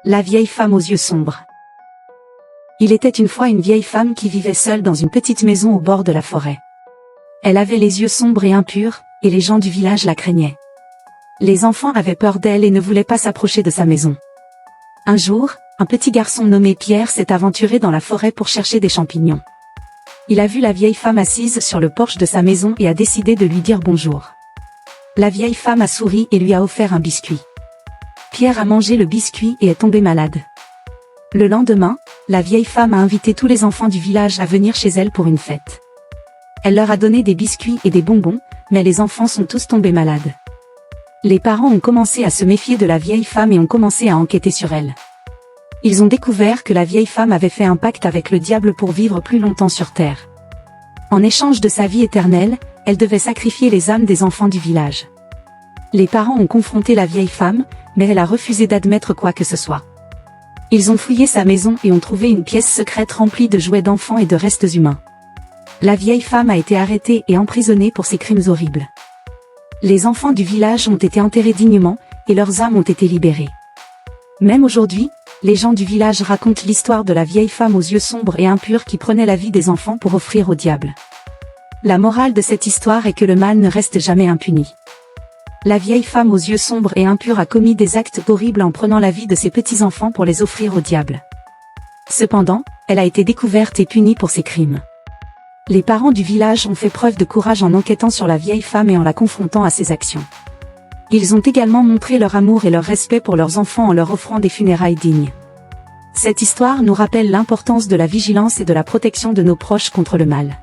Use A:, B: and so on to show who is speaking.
A: La vieille femme aux yeux sombres. Il était une fois une vieille femme qui vivait seule dans une petite maison au bord de la forêt. Elle avait les yeux sombres et impurs, et les gens du village la craignaient. Les enfants avaient peur d'elle et ne voulaient pas s'approcher de sa maison. Un jour, un petit garçon nommé Pierre s'est aventuré dans la forêt pour chercher des champignons. Il a vu la vieille femme assise sur le porche de sa maison et a décidé de lui dire bonjour. La vieille femme a souri et lui a offert un biscuit. Pierre a mangé le biscuit et est tombé malade. Le lendemain, la vieille femme a invité tous les enfants du village à venir chez elle pour une fête. Elle leur a donné des biscuits et des bonbons, mais les enfants sont tous tombés malades. Les parents ont commencé à se méfier de la vieille femme et ont commencé à enquêter sur elle. Ils ont découvert que la vieille femme avait fait un pacte avec le diable pour vivre plus longtemps sur terre. En échange de sa vie éternelle, elle devait sacrifier les âmes des enfants du village. Les parents ont confronté la vieille femme, mais elle a refusé d'admettre quoi que ce soit. Ils ont fouillé sa maison et ont trouvé une pièce secrète remplie de jouets d'enfants et de restes humains. La vieille femme a été arrêtée et emprisonnée pour ses crimes horribles. Les enfants du village ont été enterrés dignement, et leurs âmes ont été libérées. Même aujourd'hui, les gens du village racontent l'histoire de la vieille femme aux yeux sombres et impurs qui prenait la vie des enfants pour offrir au diable. La morale de cette histoire est que le mal ne reste jamais impuni. La vieille femme aux yeux sombres et impurs a commis des actes horribles en prenant la vie de ses petits-enfants pour les offrir au diable. Cependant, elle a été découverte et punie pour ses crimes. Les parents du village ont fait preuve de courage en enquêtant sur la vieille femme et en la confrontant à ses actions. Ils ont également montré leur amour et leur respect pour leurs enfants en leur offrant des funérailles dignes. Cette histoire nous rappelle l'importance de la vigilance et de la protection de nos proches contre le mal.